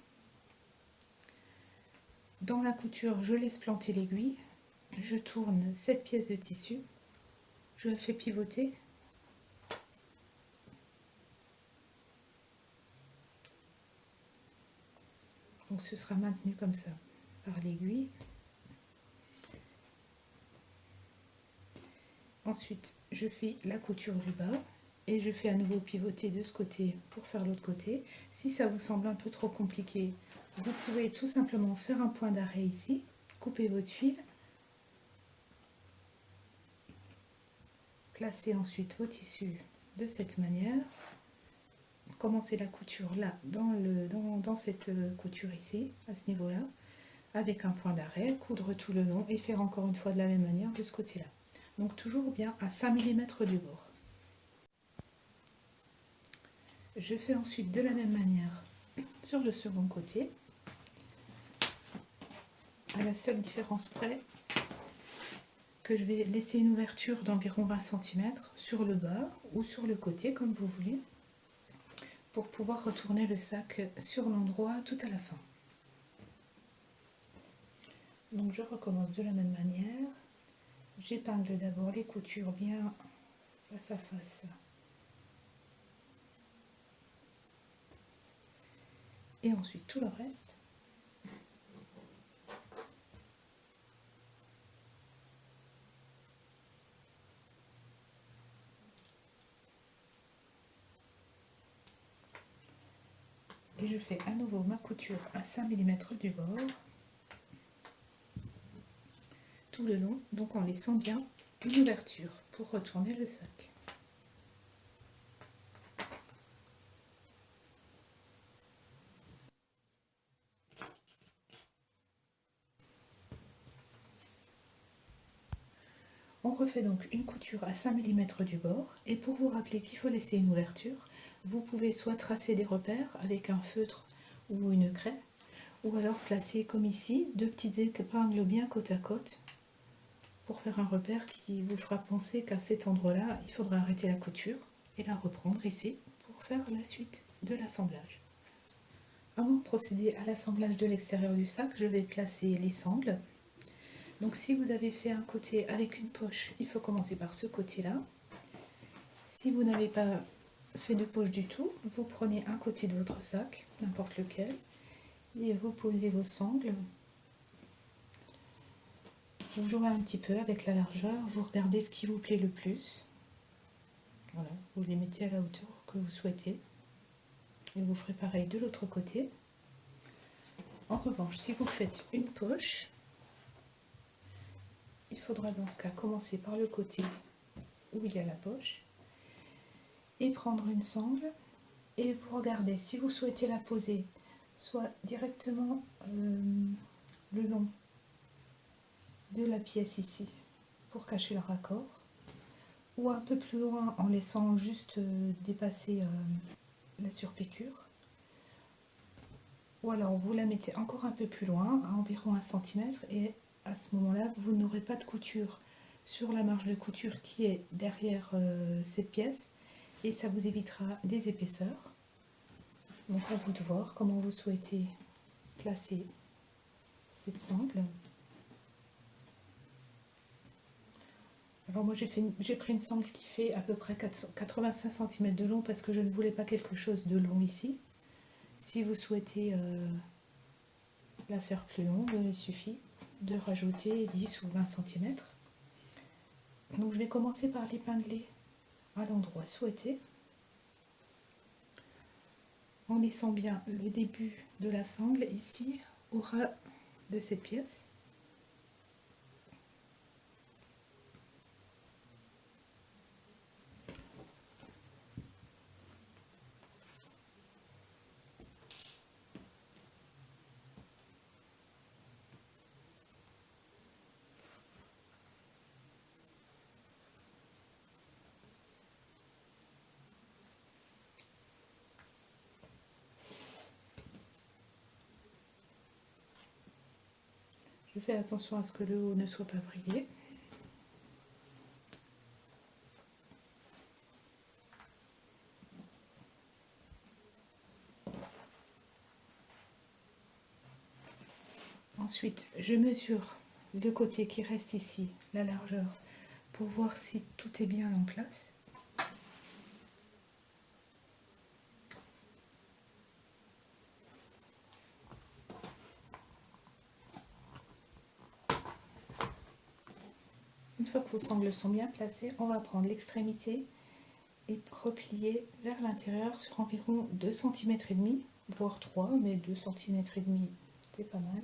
Dans la couture, je laisse planter l'aiguille, je tourne cette pièce de tissu, je la fais pivoter. Donc ce sera maintenu comme ça par l'aiguille. Ensuite, je fais la couture du bas et je fais à nouveau pivoter de ce côté pour faire l'autre côté. Si ça vous semble un peu trop compliqué, vous pouvez tout simplement faire un point d'arrêt ici, couper votre fil, placer ensuite vos tissus de cette manière, commencer la couture là, dans cette couture ici, à ce niveau-là, avec un point d'arrêt, coudre tout le long et faire encore une fois de la même manière de ce côté-là. Donc toujours bien à 5 mm du bord. Je fais ensuite de la même manière sur le second côté, à la seule différence près que je vais laisser une ouverture d'environ 20 cm sur le bas ou sur le côté comme vous voulez, pour pouvoir retourner le sac sur l'endroit tout à la fin. Donc je recommence de la même manière, j'épingle d'abord les coutures bien face à face. Et ensuite tout le reste. Et je fais à nouveau ma couture à 5 mm du bord, tout le long, donc en laissant bien une ouverture pour retourner le sac. On refait donc une couture à 5 mm du bord, et pour vous rappeler qu'il faut laisser une ouverture, vous pouvez soit tracer des repères avec un feutre ou une craie, ou alors placer comme ici, deux petites épingles bien côte à côte, pour faire un repère qui vous fera penser qu'à cet endroit-là, il faudra arrêter la couture et la reprendre ici pour faire la suite de l'assemblage. Avant de procéder à l'assemblage de l'extérieur du sac, je vais placer les sangles. Donc si vous avez fait un côté avec une poche, il faut commencer par ce côté-là. Si vous n'avez pas fait de poche du tout, vous prenez un côté de votre sac, n'importe lequel, et vous posez vos sangles. Vous jouez un petit peu avec la largeur, vous regardez ce qui vous plaît le plus. Voilà, vous les mettez à la hauteur que vous souhaitez. Et vous ferez pareil de l'autre côté. En revanche, si vous faites une poche, il faudra dans ce cas commencer par le côté où il y a la poche et prendre une sangle et vous regardez si vous souhaitez la poser soit directement le long de la pièce ici pour cacher le raccord, ou un peu plus loin en laissant juste dépasser la surpiqûre. Ou alors vous la mettez encore un peu plus loin, à environ 1 cm, et à ce moment-là, vous n'aurez pas de couture sur la marge de couture qui est derrière cette pièce, et ça vous évitera des épaisseurs. Donc à vous de voir comment vous souhaitez placer cette sangle. Alors moi j'ai pris une sangle qui fait à peu près 85 cm de long parce que je ne voulais pas quelque chose de long ici. Si vous souhaitez la faire plus longue, il suffit de rajouter 10 ou 20 cm. Donc je vais commencer par l'épingler à l'endroit souhaité, en laissant bien le début de la sangle ici au ras de cette pièce. Je fais attention à ce que le haut ne soit pas vrillé. Ensuite, je mesure le côté qui reste ici, la largeur, pour voir si tout est bien en place. Une fois que vos sangles sont bien placées, on va prendre l'extrémité et replier vers l'intérieur sur environ 2 cm et demi, voire 3, mais 2 cm et demi, c'est pas mal.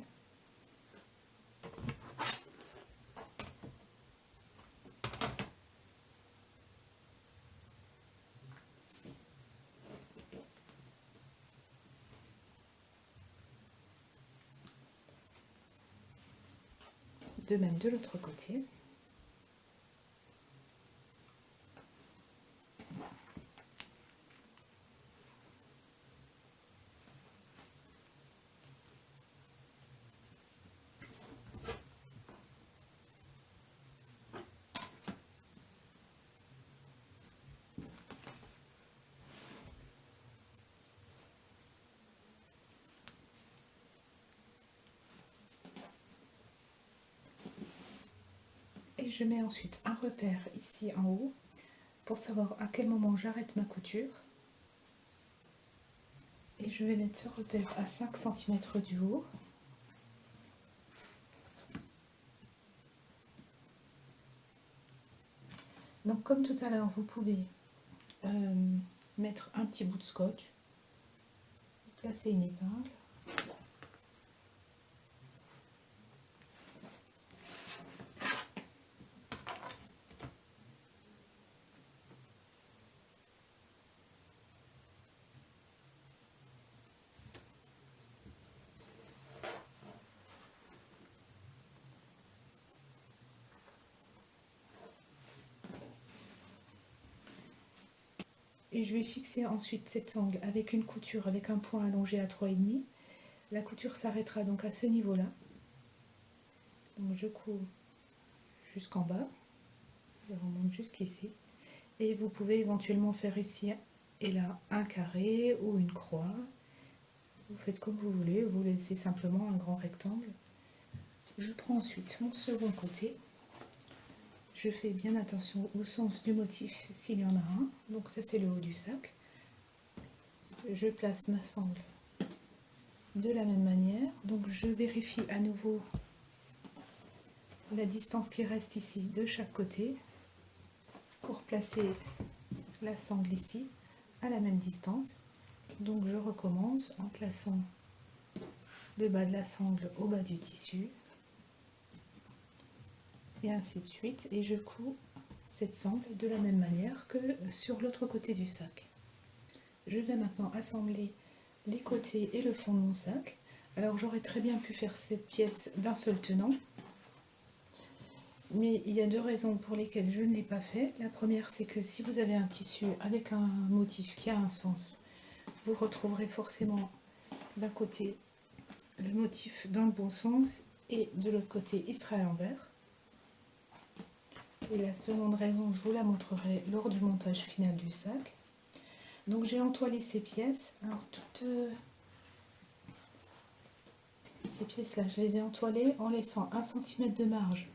De même de l'autre côté. Et je mets ensuite un repère ici en haut pour savoir à quel moment j'arrête ma couture. Et je vais mettre ce repère à 5 cm du haut. Donc comme tout à l'heure, vous pouvez mettre un petit bout de scotch, placer une épingle. Et je vais fixer ensuite cette sangle avec une couture avec un point allongé à 3,5. La couture s'arrêtera donc à ce niveau-là. Donc je couds jusqu'en bas, je remonte jusqu'ici. Et vous pouvez éventuellement faire ici et là un carré ou une croix. Vous faites comme vous voulez, vous laissez simplement un grand rectangle. Je prends ensuite mon second côté. Je fais bien attention au sens du motif s'il y en a un. Donc ça c'est le haut du sac. Je place ma sangle de la même manière. Donc je vérifie à nouveau la distance qui reste ici de chaque côté pour placer la sangle ici à la même distance. Donc je recommence en plaçant le bas de la sangle au bas du tissu et ainsi de suite, et je couds cette sangle de la même manière que sur l'autre côté du sac. Je vais maintenant assembler les côtés et le fond de mon sac. Alors j'aurais très bien pu faire cette pièce d'un seul tenant, Mais il y a deux raisons pour lesquelles je ne l'ai pas fait. La première, c'est que si vous avez un tissu avec un motif qui a un sens, vous retrouverez forcément d'un côté le motif dans le bon sens et de l'autre côté il sera à l'envers. Et la seconde raison, je vous la montrerai lors du montage final du sac. Donc j'ai entoilé ces pièces. Alors toutes ces pièces là, je les ai entoilées en laissant 1 cm de marge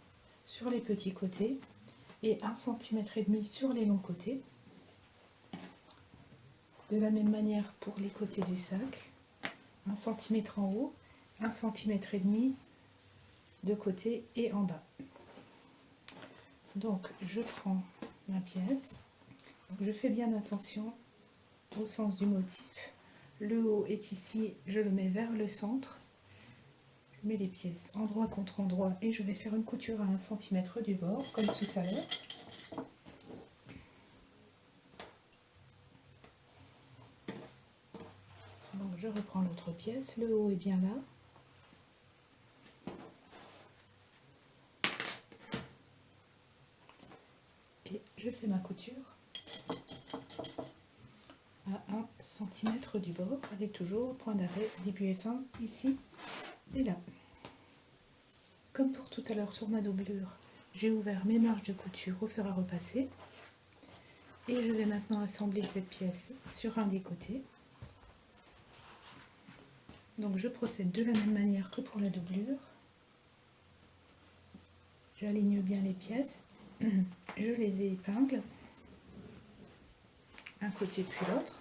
sur les petits côtés et 1,5 cm sur les longs côtés. De la même manière pour les côtés du sac, 1 cm en haut, 1,5 cm de côté et en bas. Donc je prends ma pièce, donc je fais bien attention au sens du motif. Le haut est ici, je le mets vers le centre. Je mets les pièces endroit contre endroit et je vais faire une couture à 1 cm du bord, comme tout à l'heure. Donc je reprends l'autre pièce, le haut est bien là. Et je fais ma couture à 1 cm du bord, avec toujours point d'arrêt, début et fin, ici et là. Comme pour tout à l'heure sur ma doublure, j'ai ouvert mes marges de couture au fer à repasser. Et je vais maintenant assembler cette pièce sur un des côtés. Donc je procède de la même manière que pour la doublure. J'aligne bien les pièces, je les épingle, un côté puis l'autre.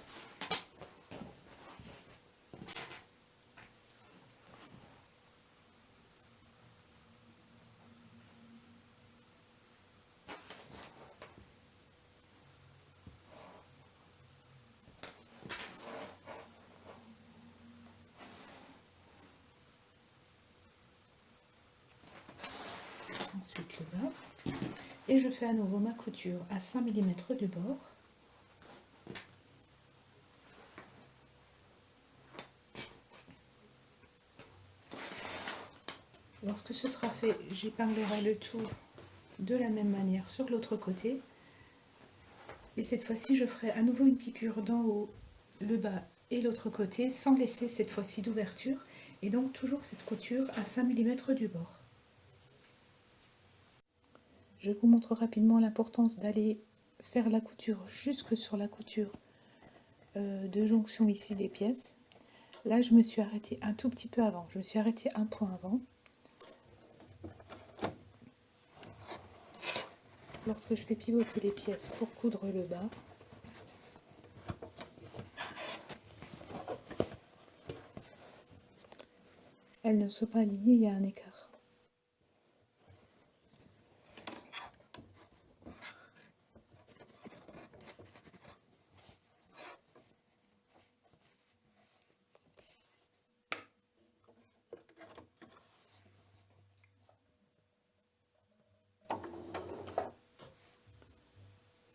Ensuite le bas. Et je fais à nouveau ma couture à 5 mm du bord. Lorsque ce sera fait, j'épinglerai le tout de la même manière sur l'autre côté. Et cette fois-ci, je ferai à nouveau une piqûre d'en haut, le bas et l'autre côté, sans laisser cette fois-ci d'ouverture. Et donc toujours cette couture à 5 mm du bord. Je vous montre rapidement l'importance d'aller faire la couture jusque sur la couture de jonction ici des pièces. Là, je me suis arrêtée un tout petit peu avant. Je me suis arrêtée un point avant. Lorsque je fais pivoter les pièces pour coudre le bas, elles ne sont pas alignées, il y a un écart.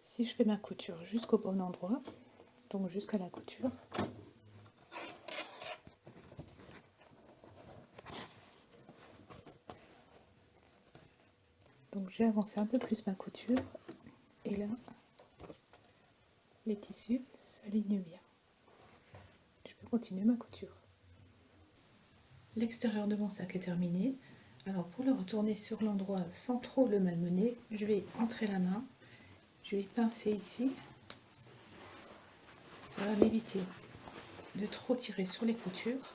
Si je fais ma couture jusqu'au bon endroit, donc jusqu'à la couture, donc j'ai avancé un peu plus ma couture, et là, les tissus s'alignent bien. Je peux continuer ma couture. L'extérieur de mon sac est terminé. Alors pour le retourner sur l'endroit sans trop le malmener, je vais entrer la main, je vais pincer ici. Ça va m'éviter de trop tirer sur les coutures.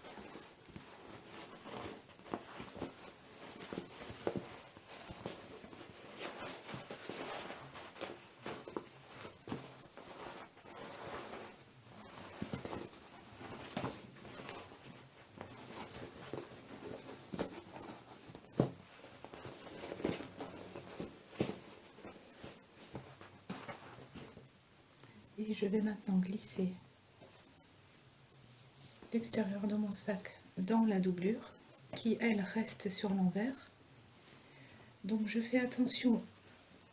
Et je vais maintenant glisser l'extérieur de mon sac dans la doublure qui elle reste sur l'envers. Donc je fais attention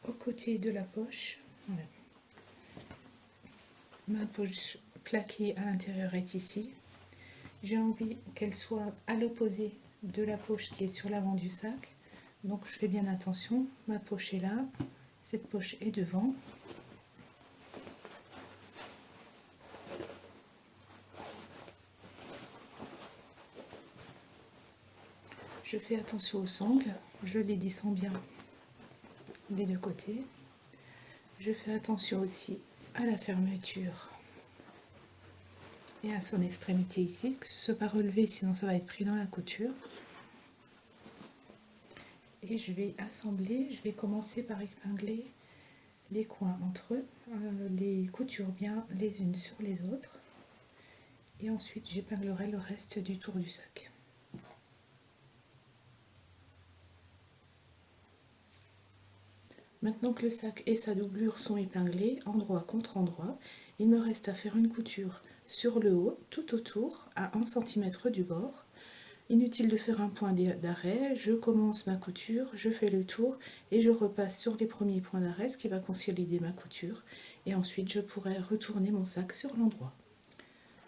au côté de la poche. Voilà. Ma poche plaquée à l'intérieur est ici. J'ai envie qu'elle soit à l'opposé de la poche qui est sur l'avant du sac. Donc je fais bien attention, ma poche est là, cette poche est devant. Je fais attention aux sangles, je les descends bien des deux côtés. Je fais attention aussi à la fermeture et à son extrémité ici, que ce soit pas relevé, sinon ça va être pris dans la couture. Et je vais assembler, je vais commencer par épingler les coins entre eux, les coutures bien les unes sur les autres. Et ensuite j'épinglerai le reste du tour du sac. Maintenant que le sac et sa doublure sont épinglés, endroit contre endroit, il me reste à faire une couture sur le haut, tout autour, à 1 cm du bord. Inutile de faire un point d'arrêt, je commence ma couture, je fais le tour et je repasse sur les premiers points d'arrêt, ce qui va consolider ma couture. Et ensuite, je pourrai retourner mon sac sur l'endroit.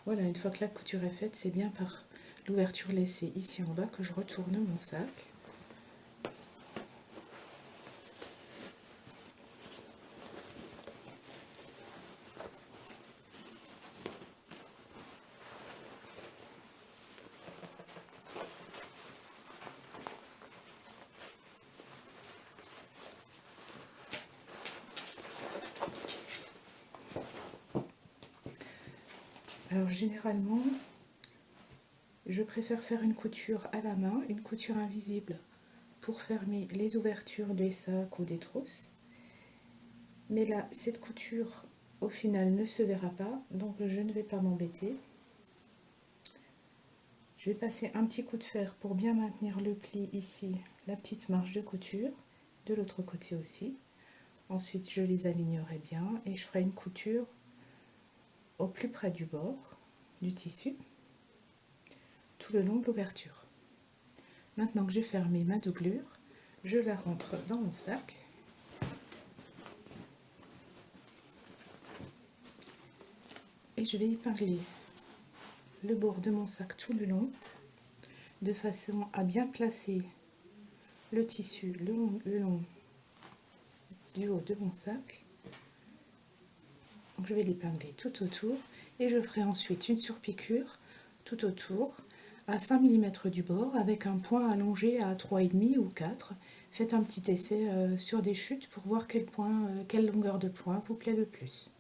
Voilà, une fois que la couture est faite, c'est bien par l'ouverture laissée ici en bas que je retourne mon sac. Alors généralement, je préfère faire une couture à la main, une couture invisible pour fermer les ouvertures des sacs ou des trousses. Mais là, cette couture, au final, ne se verra pas, donc je ne vais pas m'embêter. Je vais passer un petit coup de fer pour bien maintenir le pli ici, la petite marge de couture, de l'autre côté aussi. Ensuite, je les alignerai bien et je ferai une couture au plus près du bord du tissu, tout le long de l'ouverture. Maintenant que j'ai fermé ma doublure, je la rentre dans mon sac. Et je vais épingler le bord de mon sac tout le long, de façon à bien placer le tissu le long du haut de mon sac. Donc je vais l'épingler tout autour et je ferai ensuite une surpiqûre tout autour à 5 mm du bord avec un point allongé à 3,5 ou 4. Faites un petit essai sur des chutes pour voir quelle longueur de point vous plaît le plus.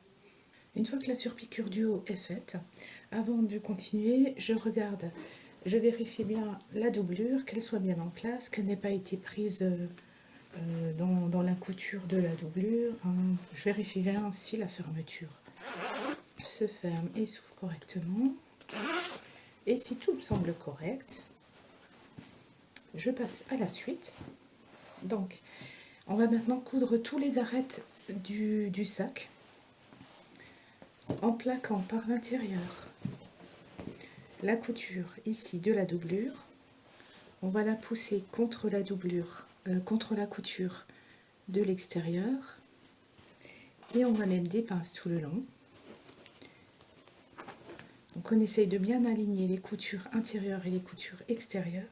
Une fois que la surpiqûre du haut est faite, avant de continuer, je vérifie bien la doublure, qu'elle soit bien en place, qu'elle n'ait pas été prise dans la couture de la doublure. Je vérifie bien si la fermeture se ferme et s'ouvre correctement. Et si tout me semble correct, je passe à la suite. Donc, on va maintenant coudre tous les arêtes du sac en plaquant par l'intérieur la couture ici de la doublure. On va la pousser contre la doublure, contre la couture de l'extérieur et on va mettre des pinces tout le long. Donc on essaye de bien aligner les coutures intérieures et les coutures extérieures.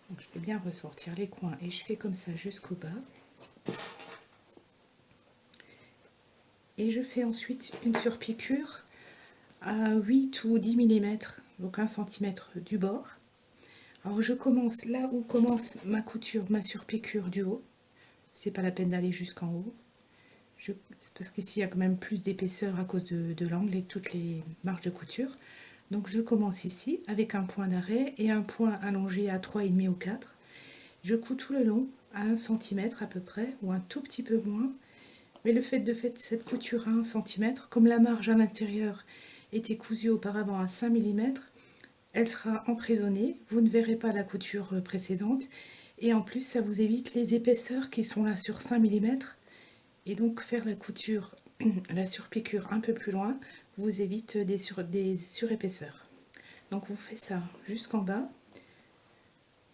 Donc je fais bien ressortir les coins et je fais comme ça jusqu'au bas. Et je fais ensuite une surpiqûre à 8 ou 10 mm, donc 1 cm du bord. Alors je commence là où commence ma couture, ma surpiqûre du haut. C'est pas la peine d'aller jusqu'en haut. Parce qu'ici il y a quand même plus d'épaisseur à cause de l'angle et de toutes les marges de couture. Donc je commence ici avec un point d'arrêt et un point allongé à 3,5 ou 4. Je couds tout le long à 1 cm à peu près, ou un tout petit peu moins. Mais le fait de faire cette couture à 1 cm, comme la marge à l'intérieur était cousue auparavant à 5 mm, elle sera emprisonnée, vous ne verrez pas la couture précédente, et en plus ça vous évite les épaisseurs qui sont là sur 5 mm, et donc faire la couture, la surpiqûre un peu plus loin, vous évite des surépaisseurs. Donc vous faites ça jusqu'en bas.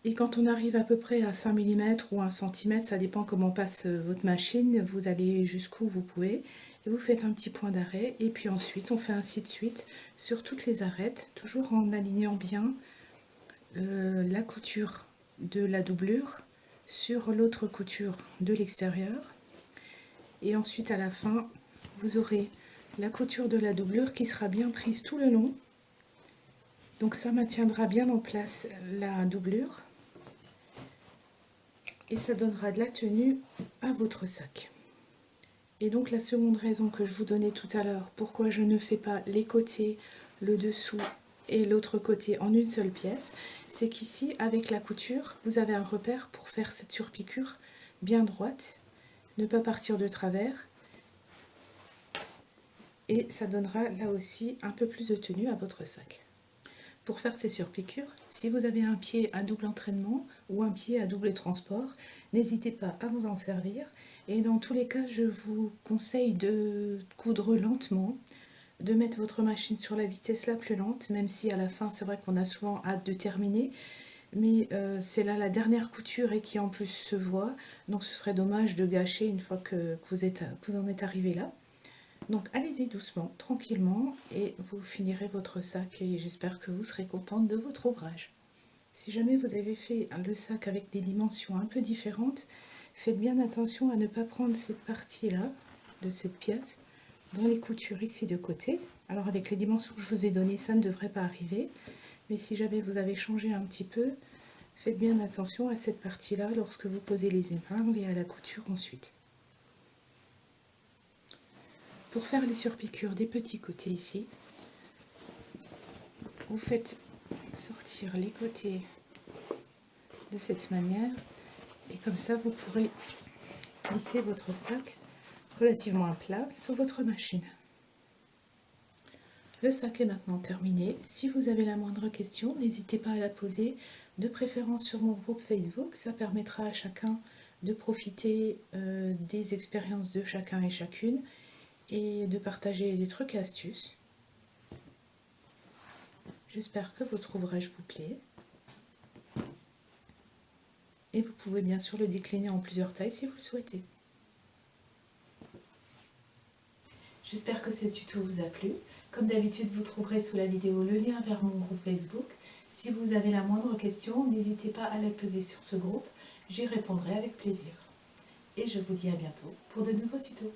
Et quand on arrive à peu près à 5 mm ou 1 cm, ça dépend comment passe votre machine, vous allez jusqu'où vous pouvez. Et vous faites un petit point d'arrêt. Et puis ensuite, on fait ainsi de suite sur toutes les arêtes, toujours en alignant bien la couture de la doublure sur l'autre couture de l'extérieur. Et ensuite, à la fin, vous aurez la couture de la doublure qui sera bien prise tout le long. Donc ça maintiendra bien en place la doublure. Et ça donnera de la tenue à votre sac. Et donc la seconde raison que je vous donnais tout à l'heure, pourquoi je ne fais pas les côtés, le dessous et l'autre côté en une seule pièce, c'est qu'ici, avec la couture, vous avez un repère pour faire cette surpiqûre bien droite, ne pas partir de travers, et ça donnera là aussi un peu plus de tenue à votre sac. Pour faire ces surpiqûres, si vous avez un pied à double entraînement ou un pied à double transport, n'hésitez pas à vous en servir. Et dans tous les cas, je vous conseille de coudre lentement, de mettre votre machine sur la vitesse la plus lente, même si à la fin, c'est vrai qu'on a souvent hâte de terminer. Mais c'est là la dernière couture et qui en plus se voit. Donc ce serait dommage de gâcher une fois que vous en êtes arrivé là. Donc allez-y doucement, tranquillement, et vous finirez votre sac et j'espère que vous serez contente de votre ouvrage. Si jamais vous avez fait le sac avec des dimensions un peu différentes, faites bien attention à ne pas prendre cette partie-là de cette pièce dans les coutures ici de côté. Alors avec les dimensions que je vous ai données, ça ne devrait pas arriver, mais si jamais vous avez changé un petit peu, faites bien attention à cette partie-là lorsque vous posez les épingles et à la couture ensuite. Pour faire les surpiqûres des petits côtés ici, vous faites sortir les côtés de cette manière et comme ça vous pourrez glisser votre sac relativement à plat sur votre machine. Le sac est maintenant terminé. Si vous avez la moindre question, n'hésitez pas à la poser, de préférence sur mon groupe Facebook. Ça permettra à chacun de profiter des expériences de chacun et chacune et de partager des trucs et astuces. J'espère que votre ouvrage vous plaît. Et vous pouvez bien sûr le décliner en plusieurs tailles si vous le souhaitez. J'espère que ce tuto vous a plu. Comme d'habitude, vous trouverez sous la vidéo le lien vers mon groupe Facebook. Si vous avez la moindre question, n'hésitez pas à la poser sur ce groupe. J'y répondrai avec plaisir. Et je vous dis à bientôt pour de nouveaux tutos.